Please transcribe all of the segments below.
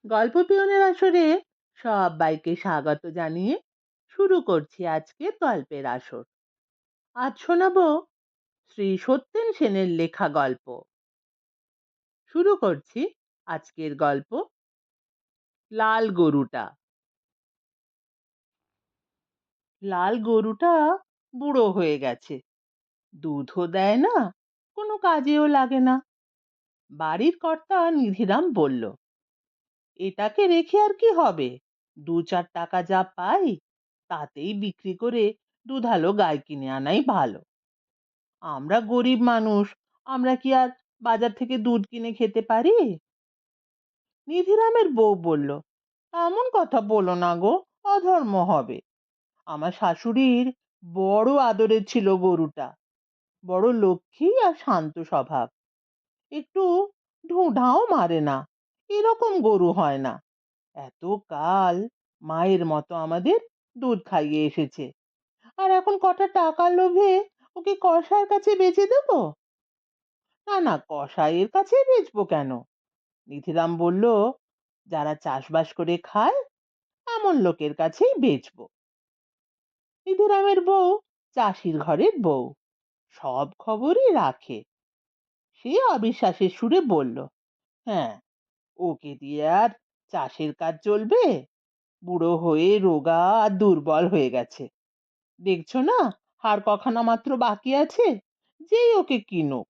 গল্প পিয়নের আসরে সবাইকে স্বাগত জানিয়ে শুরু করছি আজকের গল্পের আসর। আজ শোনাবো শ্রী সত্যেন সেনের লেখা গল্প। শুরু করছি আজকের গল্প, লাল গরুটা। লাল গরুটা বুড়ো হয়ে গেছে, দুধও দেয় না, কোনো কাজেও লাগে না। বাড়ির কর্তা নিধিরাম বলল, এটাকে রেখে আর কি হবে, 2-4 টাকা যা পাই তাতেই বিক্রি করে দুধালো গাই কিনে আনাই ভালো। আমরা গরিব মানুষ, আমরা কি আর বাজার থেকে দুধ কিনে খেতে পারি? নিধিরামের বউ বলল, এমন কথা বলো না গো, অধর্ম হবে। আমার শাশুড়ির বড় আদরের ছিল গরুটা, বড় লক্ষ্মী আর শান্ত স্বভাব, একটু ঢুঁঢাও মারে না, এরকম গরু হয় না। এত কাল মায়ের মতো আমাদের দুধ খাইয়ে এসেছে, আর এখন কটা টাকার লোভে ওকে কসাইয়ের কাছে বেচে দেবো? না না, কসাইয়ের কাছে বেচবো কেন? নিধিরাম বলল, যারা চাষবাস করে খায় এমন লোকের কাছেই বেচবো। নিধিরামের বউ চাষির ঘরের বউ, সব খবরই রাখে। সে অবিশ্বাসের সুরে বলল, হ্যাঁ, ওকে দিয়ে আর চাষের কাজ চলবে? বুড়ো হয়ে রোগা আর দুর্বল হয়ে গেছে, দেখছো না হাড় কখানা মাত্র বাকি আছে। যেই ওকে কিনুক,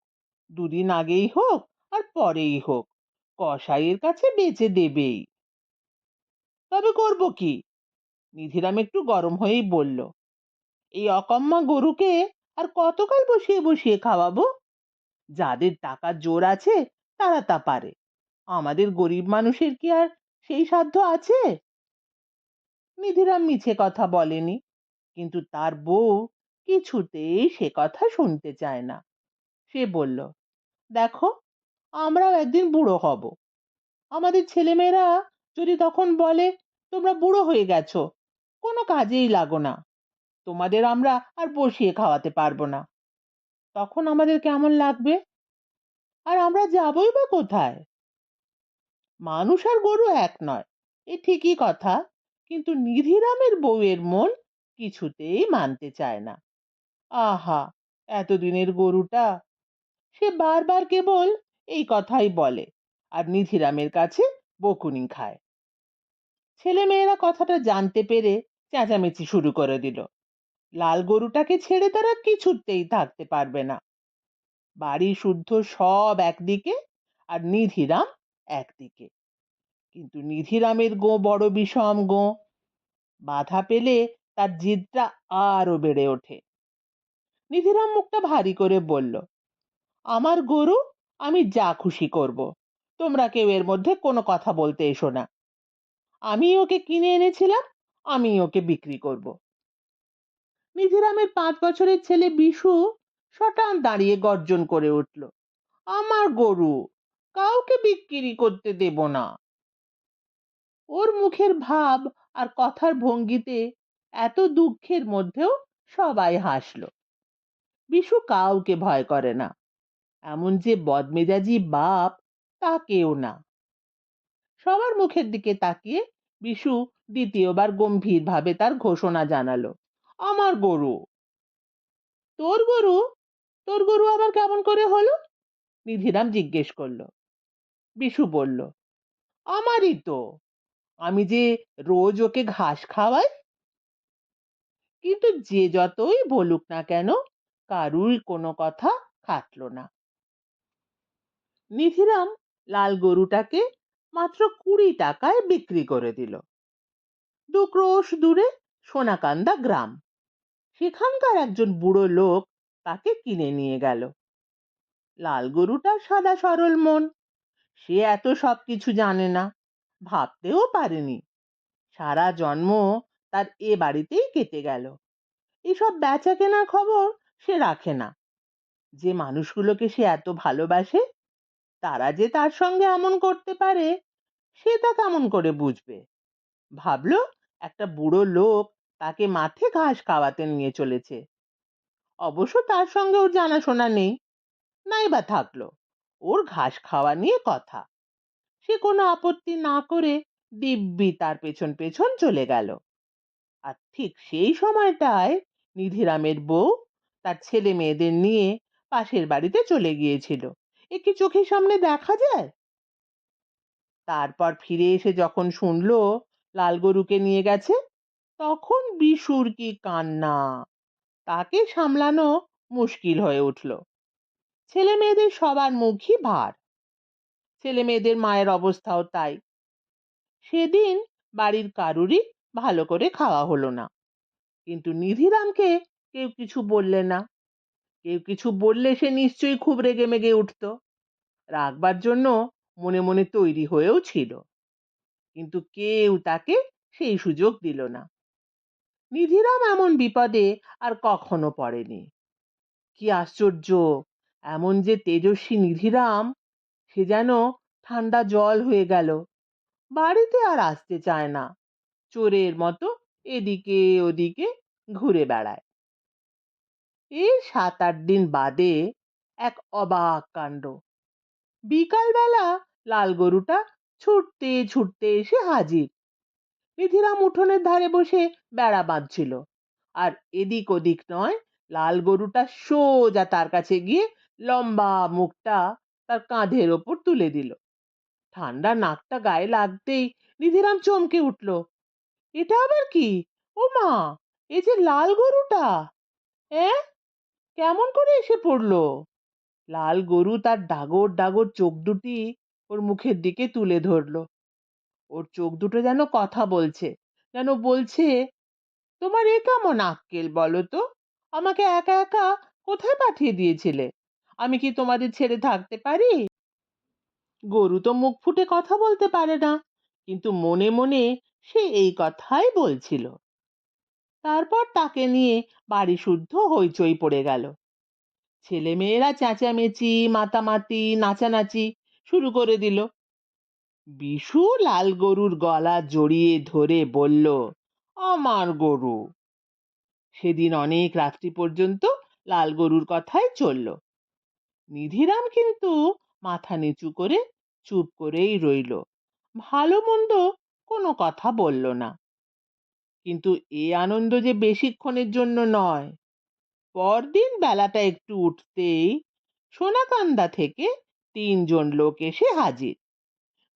2 দিন আগেই হোক আর পরেই হোক, কসাইয়ের কাছে বেচে দেবেই। তবে করব কি? নিধিরাম একটু গরম হয়েই বলল, এই অকম্মা গরুকে আর কতকাল বসিয়ে বসিয়ে খাওয়াবো? যাদের টাকার জোর আছে তারা তা পারে, আমাদের গরিব মানুষের কি আর সেই সাধ্য আছে? নিধিরাম মিছে কথা বলেনি, কিন্তু তার বউ কিছুতেই সে কথা শুনতে চায় না। সে বলল, দেখো, আমরাও একদিন বুড়ো হব, আমাদের ছেলেমেয়েরা যদি তখন বলে, তোমরা বুড়ো হয়ে গেছো, কোনো কাজেই লাগো না, তোমাদের আমরা আর বসিয়ে খাওয়াতে পারবো না, তখন আমাদের কেমন লাগবে? আর আমরা যাবই বা কোথায়? মানুষ আর গরু এক নয়, এ ঠিকই কথা, কিন্তু নিধিরামের বউয়ের মন কিছুতেই মানতে চায় না। আহা, এতদিনের গরুটা! সে বারবার কেবল এই কথাই বলে, আর নিধিরামের কাছে বকুনি খায়। ছেলেমেয়েরা কথাটা জানতে পেরে চেঁচামেচি শুরু করে দিল। লাল গরুটাকে ছেড়ে তারা কিছুতেই থাকতে পারবে না। বাড়ি শুদ্ধ সব একদিকে, আর নিধিরাম একদিকে। কিন্তু নিধিরামের গো বড় বিষম গো, বাধা পেলে তার জিদটা আরো বেড়ে ওঠে। নিধিরাম মুখটা ভারী করে বলল, আমার গরু, আমি যা খুশি করব, তোমরা কেউ এর মধ্যে কোনো কথা বলতে এসো না। আমি ওকে কিনে এনেছিলাম, আমি ওকে বিক্রি করব। নিধিরামের 5 বছরের ছেলে বিশু শটান দাঁড়িয়ে গর্জন করে উঠল, আমার গরু কাউকে বিক্রি করতে দেব না। ওর মুখের ভাব আর কথার ভঙ্গিতে এত দুঃখের মধ্যেও সবাই হাসলো। বিশু কাউকে ভয় করে না, এমন যে বদমেজাজি বাপ তা কেউ না। সবার মুখের দিকে তাকিয়ে বিশু দ্বিতীয়বার গম্ভীর ভাবে তার ঘোষণা জানালো, আমার গরু। তোর গরু? তোর গরু আবার কেমন করে হলো? নিধিরাম জিজ্ঞেস করলো। বিশু বলল, আমারই তো, আমি যে রোজ ওকে ঘাস খাওয়াই। কিন্তু যে যতই বলুক না কেন, কারুই কোনো কথা খাটলো না। নিধিরাম লাল গরুটাকে মাত্র 20 টাকায় বিক্রি করে দিল। 2 ক্রোশ দূরে সোনাকান্দা গ্রাম, সেখানকার একজন বুড়ো লোক তাকে কিনে নিয়ে গেল। লাল গরুটার সাদা সরল মন, সে এত সব কিছু জানে না, ভাবতেও পারেনি। সারা জন্ম তার এ বাড়িতেই কেটে গেল, এসব বেচা কেনার খবর সে রাখে না। যে মানুষগুলোকে সে এত ভালোবাসে, তারা যে তার সঙ্গে এমন করতে পারে, সে তা কেমন করে বুঝবে? ভাবলো একটা বুড়ো লোক তাকে মাঠে ঘাস খাওয়াতে নিয়ে চলেছে। অবশ্য তার সঙ্গে ওর জানাশোনা নেই, নাই বা থাকলো, ওর ঘাস খাওয়া নিয়ে কথা। সে কোনো আপত্তি না করে দিব্যি তার পেছন পেছন চলে গেল। আর ঠিক সেই সময়টায় নিধিরামের বউ তার ছেলে মেয়েদের নিয়ে পাশের বাড়িতে চলে গিয়েছিল। এ কি চোখের সামনে দেখা যায়? তারপর ফিরে এসে যখন শুনলো লাল গরুকে নিয়ে গেছে, তখন বিশুর কি কান্না! তাকে সামলানো মুশকিল হয়ে উঠল। ছেলে মেয়েদের সবার মুখই ভার। ছেলে মেয়েদের মায়ের অবস্থাও তাই। সেদিন বাড়ির কারুরই ভালো করে খাওয়া হলো না। কিন্তু নিধিরামকে কেউ কিছু বললে না। কেউ কিছু বললে সে নিশ্চয়ই খুব রেগে মেগে উঠত। রাখবার জন্য মনে মনে তৈরি হয়েও ছিল, কিন্তু কেউ তাকে সেই সুযোগ দিল না। নিধিরাম এমন বিপদে আর কখনো পড়েনি। কি আশ্চর্য! এমন যে তেজস্বী নিধিরাম, সে যেন ঠান্ডা জল হয়ে গেল। বাড়িতে আর আসতে চায় না, চোরের মতো এদিকে ওদিকে ঘুরে বেড়ায়। এর 7-8 দিন বাদে এক অবাক কাণ্ড। বিকালবেলা লাল গরুটা ছুটতে ছুটতে এসে হাজির। নিধিরাম উঠোনের ধারে বসে বেড়া বাঁধছিল, আর এদিক ওদিক নয়, লাল গরুটা সোজা তার কাছে গিয়ে লম্বা মুখটা তার কাঁধের ওপর তুলে দিল। ঠান্ডা নাকটা গায়ে লাগতেই নিধিরাম চমকে উঠল। এটা আবার কি? ও মা, এ যে লাল গরুটা! এ কেমন করে এসে পড়লো? লাল গরু তার ডাগর ডাগর চোখ দুটি ওর মুখের দিকে তুলে ধরলো। ওর চোখ দুটো যেন কথা বলছে, যেন বলছে, তোমার এ কেমন আক্কেল বলো তো? আমাকে একা একা কোথায় পাঠিয়ে দিয়েছিলে? আমি কি তোমাদের ছেড়ে থাকতে পারি? গরু তো মুখ ফুটে কথা বলতে পারে না, কিন্তু মনে মনে সে এই কথাই বলছিল। তারপর তাকে নিয়ে বাড়ি শুদ্ধ হইচই পড়ে গেল। ছেলেমেয়েরা চেঁচামেচি, মাতামাতি, নাচানাচি শুরু করে দিল। বিশু লাল গরুর গলা জড়িয়ে ধরে বলল, আমার গরু। সেদিন অনেক রাত্রি পর্যন্ত লাল গরুর কথাই চলল। নিধিরাম কিন্তু মাথা নিচু করে চুপ করেই রইল, ভালো মন্দ কোনো কথা বলল না। কিন্তু এ আনন্দ যে বেশিক্ষণের জন্য নয়। পরদিন বেলাটা একটু উঠতেই সোনাকান্দা থেকে 3 জন লোক এসে হাজির।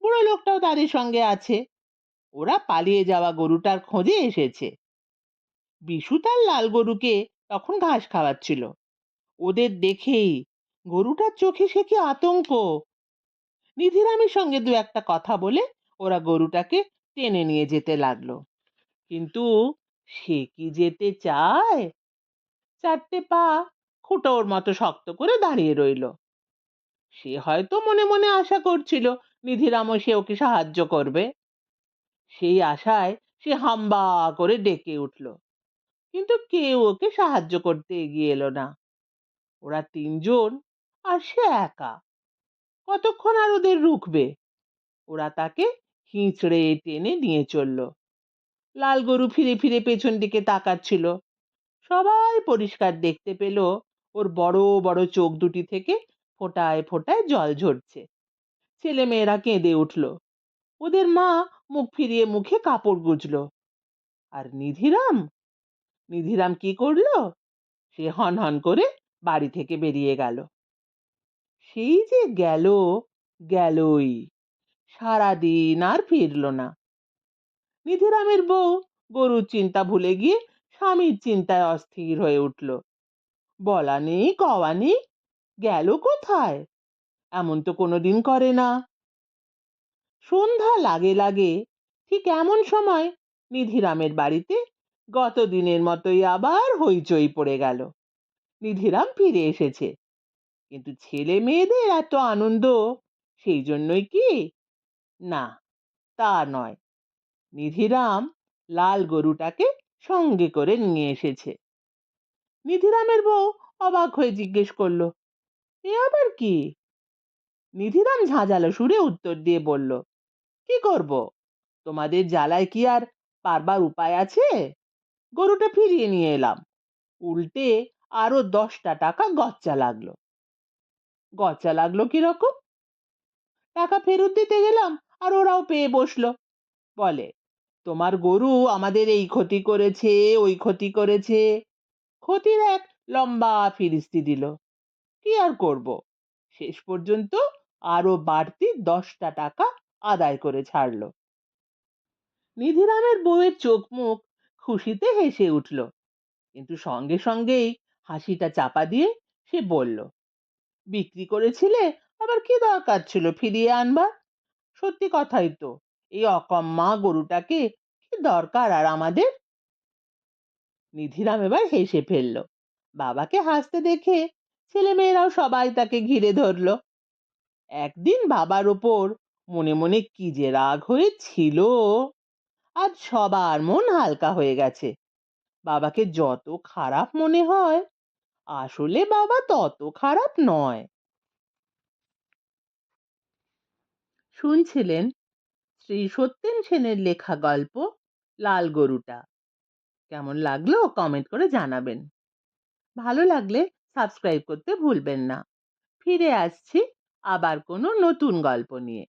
বুড়ো লোকটাও তাদের সঙ্গে আছে। ওরা পালিয়ে যাওয়া গরুটার খোঁজে এসেছে। বিশু তার লাল গরুকে তখন ঘাস খাওয়াচ্ছিল। ওদের দেখেই গরুটার চোখে সে কি আতঙ্ক! নিধিরামের সঙ্গে দু একটা কথা বলে ওরা গরুটাকে টেনে নিয়ে যেতে লাগলো। কিন্তু সে কি যেতে চায়? 4টে পা খুঁটোর মতো শক্ত করে দাঁড়িয়ে রইল। সে হয়তো মনে মনে আশা করছিল নিধিরামও সে ওকে সাহায্য করবে। সেই আশায় সে হাম্বা করে ডেকে উঠল, কিন্তু কেউ ওকে সাহায্য করতে এগিয়ে এলো না। ওরা 3 জন আর সে একা, কতক্ষণ আর ওদের রুখবে? ওরা তাকে হিঁচড়ে টেনে নিয়ে চলল। লাল গরু ফিরে ফিরে পেছন দিকে তাকাচ্ছিল। সবাই পরিষ্কার দেখতে পেল ওর বড় বড় চোখ দুটি থেকে ফোঁটায় ফোঁটায় জল ঝরছে। ছেলে মেয়েরা কেঁদে উঠল। ওদের মা মুখ ফিরিয়ে মুখে কাপড় গুজল। আর নিধিরাম, নিধিরাম কি করলো? সে হন হন করে বাড়ি থেকে বেরিয়ে গেল। সেই যে গেল, গেলই, সারাদিন আর ফিরল না। নিধিরামের বউ গরুর চিন্তা ভুলে গিয়ে স্বামীর চিন্তায় অস্থির হয়ে উঠল। বলা নেই কওয়া নেই, গেল কোথায়? এমন তো কোনোদিন করে না। সন্ধ্যা লাগে লাগে ঠিক এমন সময় নিধিরামের বাড়িতে গত দিনের মতোই আবার হইচই পড়ে গেল। নিধিরাম ফিরে এসেছে, কিন্তু ছেলে মেয়েদের এত আনন্দ সেই জন্যই কি? না, তা নয়। নিধিরাম লাল গরুটাকে সঙ্গে করে নিয়ে এসেছে। নিধিরামের বউ অবাক হয়ে জিজ্ঞেস করলো, এ আবার কি? নিধিরাম ঝাঁঝালো সুরে উত্তর দিয়ে বলল, কি করব? তোমাদের জ্বালায় কি আর পারবার উপায় আছে? গরুটা ফিরিয়ে নিয়ে এলাম, উল্টে আরো 10টা টাকা গচ্চা লাগলো। গচ্চা লাগলো কিরকম? টাকা ফেরত দিতে গেলাম, আর ওরাও পেয়ে বসলো। বলে, তোমার গরু আমাদের এই ক্ষতি করেছে, ওই ক্ষতি করেছে। ক্ষতির এক লম্বা ফিরিস্তি দিল। কি আর করব, শেষ পর্যন্ত আরো বাড়তি 10টা টাকা আদায় করে ছাড়লো। নিধিরামের বউয়ের চোখ মুখ খুশিতে হেসে উঠল, কিন্তু সঙ্গে সঙ্গেই হাসিটা চাপা দিয়ে সে বলল, বিক্রি করেছিলে, আবার কি দরকার ছিল ফিরিয়ে আনবার? সত্যি কথাই তো, এই অকম্মা গরুটাকে কি দরকার আর আমাদের? নিধিরাম এবার হেসে ফেলল। বাবাকে হাসতে দেখে ছেলেমেয়েরাও সবাই তাকে ঘিরে ধরলো। একদিন বাবার ওপর মনে মনে কি যে রাগ হয়েছিল, আজ সবার মন হালকা হয়ে গেছে। বাবাকে যত খারাপ মনে হয়, আসলে বাবা তত খারাপ নয়। শুনছিলেন শ্রী সত্যেন সেনের লেখা গল্প লাল গরুটা। কেমন লাগলো কমেন্ট করে জানাবেন। ভালো লাগলে সাবস্ক্রাইব করতে ভুলবেন না। ফিরে আসছি আবার কোনো নতুন গল্প নিয়ে।